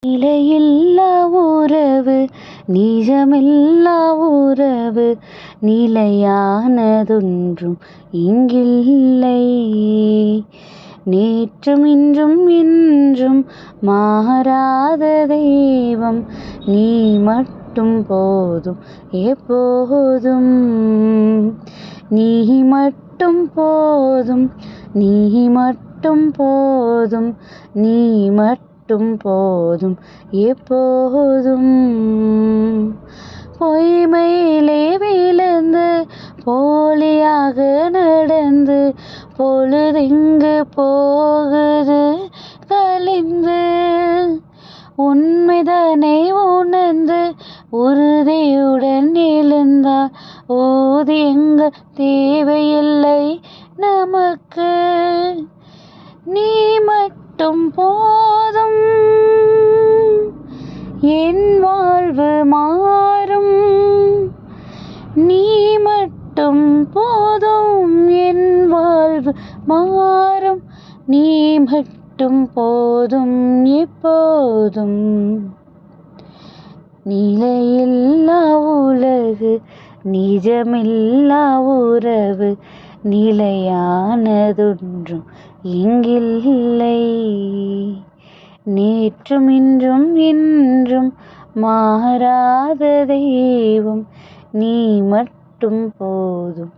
நிலையில்லா உறவு நிஜமில்லா உறவு நிலையானதொன்றும் இங்கில்லை. நேற்றும் இன்றும் என்றும் மாறாத தெய்வம் நீ மட்டும் போதும் எப்போதும். நீ மட்டும் போதும், நீ மட்டும் போதும், நீ மட்டும் போதும் எப்போதும். பொய்மையிலே விழுந்து போலியாக நடந்து பொழுதெங்கு போகுது கலிந்து. உண்மைதனை உணர்ந்து உறுதியுடன் எழுந்தால் ஊதியங்கள் தேவையில்லை நமக்கு. நீ மட்டும் போதும் என் வாழ்வு மாறும். நீ மட்டும் போதும் என் வாழ்வு மாறும். நீ மட்டும் போதும் எப்போதும். நிலையில்லா உலகு நிஜமில்லா உறவு நிலையானதொன்றும் இங்கில்லை. நேற்றும் இன்றும் என்றும் மாறாத தெய்வம் நீ மட்டும் போதும்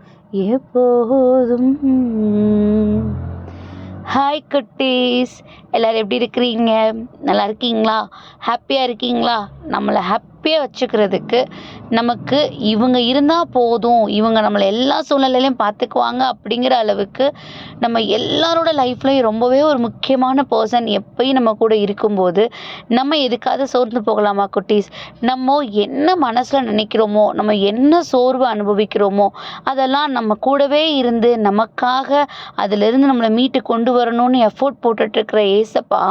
எப்போதும். ஹாய் குட்டீஸ், எல்லோரும் எப்படி இருக்கிறீங்க? நல்லா இருக்கீங்களா? ஹாப்பியாக இருக்கீங்களா? நம்மளை ஹாப்பியாக வச்சுக்கிறதுக்கு நமக்கு இவங்க இருந்தால் போதும், இவங்க நம்மளை எல்லா சூழ்நிலையிலையும் பார்த்துக்குவாங்க அப்படிங்கிற அளவுக்கு நம்ம எல்லாரோட லைஃப்லையும் ரொம்பவே ஒரு முக்கியமான பர்சன் எப்பயும் நம்ம கூட இருக்கும்போது நம்ம எதுக்காவது சோர்ந்து போகலாமா குட்டீஸ்? நம்ம என்ன மனசில் நினைக்கிறோமோ, நம்ம என்ன சோர்வு அனுபவிக்கிறோமோ அதெல்லாம் நம்ம கூடவே இருந்து நமக்காக அதிலிருந்து நம்மளை மீட்டு கொண்டு வரணும்னு எஃபோர்ட் போட்டுட்ருக்கிற ஏசப்பா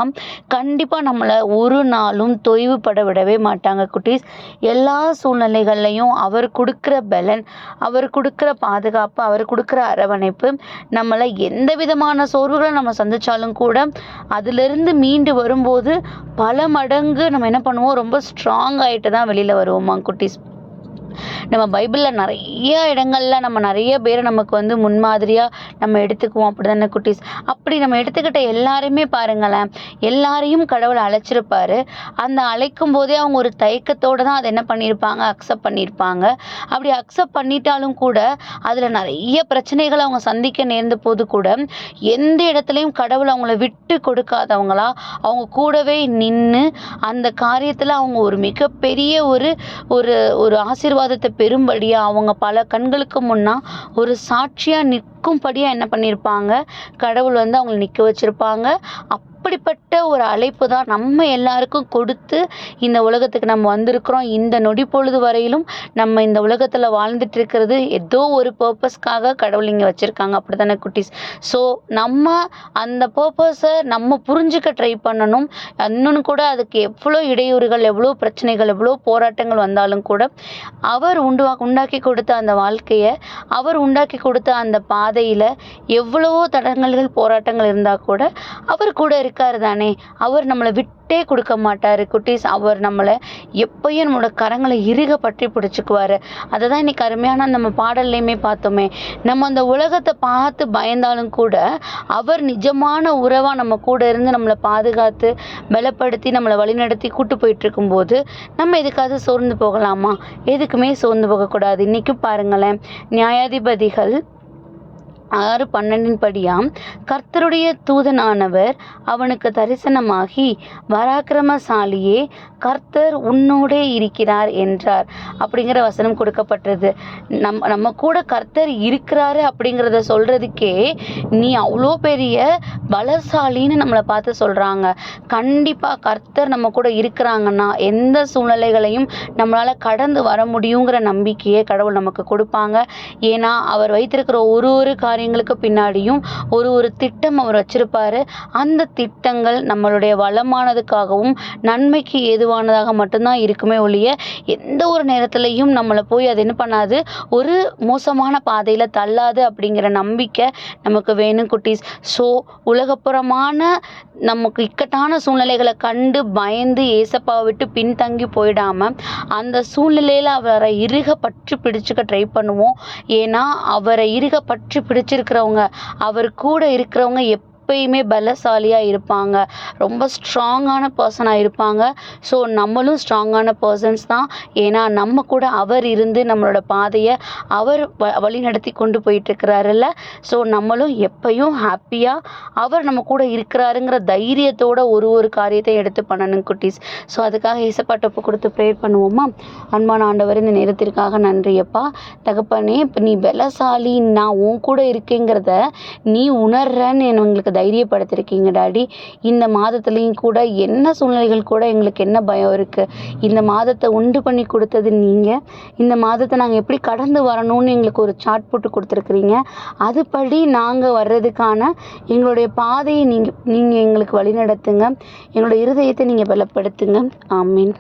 கண்டிப்பாக நம்மளை ஒரு நாளும் தொய்வுபட விடவே மாட்டாங்க குட்டீஸ். எல்லா சூழ்நிலைகள்லையும் அவர் கொடுக்குற பலன், அவர் கொடுக்குற பாதுகாப்பு, அவர் கொடுக்குற அரவணைப்பு நம்மளை எந்த விதமான சோர்வுகளை நம்ம சந்திச்சாலும் கூட அதிலிருந்து மீண்டு வரும்போது பல மடங்கு நம்ம என்ன பண்ணுவோம், ரொம்ப ஸ்ட்ராங் ஆகிட்டு தான் வெளியில் வருவோமா குட்டீஸ். நம்ம பைபிளில் நிறைய இடங்களில் நம்ம நிறைய பேரை நமக்கு முன்மாதிரியாக நம்ம எடுத்துக்குவோம், அப்படி தானே குட்டீஸ்? அப்படி நம்ம எடுத்துக்கிட்ட எல்லாருமே பாருங்களேன், எல்லாரையும் கடவுள் அழைச்சிருப்பாரு. அந்த அழைக்கும் போதே அவங்க ஒரு தயக்கத்தோடு தான் அதை என்ன பண்ணியிருப்பாங்க, அக்செப்ட் பண்ணியிருப்பாங்க. அப்படி அக்செப்ட் பண்ணிட்டாலும் கூட அதில் நிறைய பிரச்சனைகளை அவங்க சந்திக்க நேர்ந்த போது கூட எந்த இடத்துலையும் கடவுள் அவங்கள விட்டு கொடுக்காதவங்களா அவங்க கூடவே நின்று அந்த காரியத்தில் அவங்க ஒரு மிகப்பெரிய ஒரு ஒரு ஆசீர்வாதத்தை பெரும்படியா அவங்க பல கண்களுக்கு முன்னா ஒரு சாட்சியா நிற்கும்படியா என்ன பண்ணியிருப்பாங்க, கடவுள் அவங்களை நிற்க வச்சிருப்பாங்க. அப்படிப்பட்ட ஒரு அழைப்பு தான் நம்ம எல்லாருக்கும் கொடுத்து இந்த உலகத்துக்கு நம்ம வந்திருக்கிறோம். இந்த நொடி பொழுது வரையிலும் நம்ம இந்த உலகத்தில் வாழ்ந்துட்டு இருக்கிறது ஏதோ ஒரு பர்பஸ்க்காக கடவுள் இங்கே வச்சுருக்காங்க, அப்படி தானே குட்டீஸ்? ஸோ நம்ம அந்த பர்பஸை நம்ம புரிஞ்சுக்க ட்ரை பண்ணணும். இன்னொன்று கூட அதுக்கு எவ்வளோ இடையூறுகள், எவ்வளோ பிரச்சனைகள், எவ்வளோ போராட்டங்கள் வந்தாலும் கூட அவர் உண்டாக்கி கொடுத்த அந்த வாழ்க்கையை, அவர் உண்டாக்கி கொடுத்த அந்த பாதையில் எவ்வளவோ தடங்கல்கள், போராட்டங்கள் இருந்தால் கூட அவர் கூட இருக்காரு தானே. அவர் நம்மளை விட்டே கொடுக்க மாட்டார் குட்டீஸ். அவர் நம்மளை எப்பயும் நம்மளோட கரங்களை இறுக பற்றி பிடிச்சிக்குவார். அதை தான் இன்னைக்கு அருமையான நம்ம பாடல்லையுமே பார்த்தோமே. நம்ம அந்த உலகத்தை பார்த்து பயந்தாலும் கூட அவர் நிஜமான உறவாக நம்ம கூட இருந்து நம்மளை பாதுகாத்து பலப்படுத்தி நம்மளை வழிநடத்தி கூட்டு போயிட்டு இருக்கும்போது நம்ம எதுக்காவது சோர்ந்து போகலாமா? எதுக்குமே சோர்ந்து போகக்கூடாது. இன்றைக்கும் பாருங்களேன், நியாயாதிபதிகள் 6:12 படியாம், கர்த்தருடைய தூதனானவர் அவனுக்கு தரிசனமாகி, பராக்கிரமசாலியே, கர்த்தர் உன்னோடே இருக்கிறார் என்றார் அப்படிங்கிற வசனம் கொடுக்கப்பட்டது. நம்ம கூட கர்த்தர் இருக்கிறாரு அப்படிங்கிறத சொல்றதுக்கே நீ அவ்வளோ பெரிய பலசாலின்னு நம்மளை பார்த்து சொல்றாங்க. கண்டிப்பா கர்த்தர் நம்ம கூட இருக்கிறாங்கன்னா எந்த சூழ்நிலைகளையும் நம்மளால கடந்து வர முடியுங்கிற நம்பிக்கையை கடவுள் நமக்கு கொடுப்பாங்க. ஏன்னா அவர் வைத்திருக்கிற ஒரு காரியம் காரியங்களுக்கு பின்னாடியும் ஒரு திட்டம் அவர் வச்சிருப்பாரு. அந்த திட்டங்கள் நம்மளுடைய வளமானதுக்காகவும் நன்மைக்கு ஏதுவானதாக மட்டும்தான் இருக்குமே ஒழிய எந்த ஒரு நேரத்துலையும் நம்மளை போய் அது என்ன பண்ணாது, ஒரு மோசமான பாதையில் தள்ளாது அப்படிங்கிற நம்பிக்கை நமக்கு வேணும் குட்டீஸ். ஸோ உலகப்புறமான நமக்கு இக்கட்டான சூழ்நிலைகளை கண்டு பயந்து ஏசப்பாவை விட்டு பின்தங்கி போயிடாம அந்த சூழ்நிலையில் அவரை இறுக பற்றி பிடிச்சுக்க ட்ரை பண்ணுவோம். ஏன்னா அவரை இறுக பற்றி பிடிச்சிருக்கிறவங்க, அவர் கூட இருக்கிறவங்க எப்பயுமே பலசாலியாக இருப்பாங்க, ரொம்ப ஸ்ட்ராங்கான பர்சனாக இருப்பாங்க. ஸோ நம்மளும் ஸ்ட்ராங்கான பர்சன்ஸ் தான். ஏன்னா நம்ம கூட அவர் இருந்து நம்மளோட பாதையை அவர் வழி நடத்தி கொண்டு போயிட்டுருக்கிறாருல்ல. ஸோ நம்மளும் எப்பயும் ஹாப்பியாக அவர் நம்ம கூட இருக்கிறாருங்கிற தைரியத்தோட ஒரு காரியத்தை எடுத்து பண்ணணும் குட்டீஸ். ஸோ அதுக்காக ஏசப்பாட்ட ஒப்பு கொடுத்து ப்ரேயர் பண்ணுவோமா? அன்பான ஆண்டவர், இந்த நேரத்திற்காக நன்றியப்பா. தகப்பனே, இப்போ நீ பலசாலி, நான் உன் கூட இருக்கேங்கிறத நீ உணர்றன்னு எங்களுக்கு தைரியப்படுத்திருக்கீங்க டாடி. இந்த மாதத்துலேயும் கூட என்ன சூழ்நிலைகள் கூட எங்களுக்கு என்ன பயம் இருக்குது, இந்த மாதத்தை உண்டு பண்ணி கொடுத்தது நீங்கள். இந்த மாதத்தை நாங்கள் எப்படி கடந்து வரணும்னு எங்களுக்கு ஒரு சார்ட் போட்டு கொடுத்துருக்குறீங்க. அதுபடி நாங்கள் வர்றதுக்கான எங்களுடைய பாதையை நீங்கள் எங்களுக்கு வழி நடத்துங்க. எங்களோட இருதயத்தை நீங்கள் பலப்படுத்துங்க. ஆமீன்.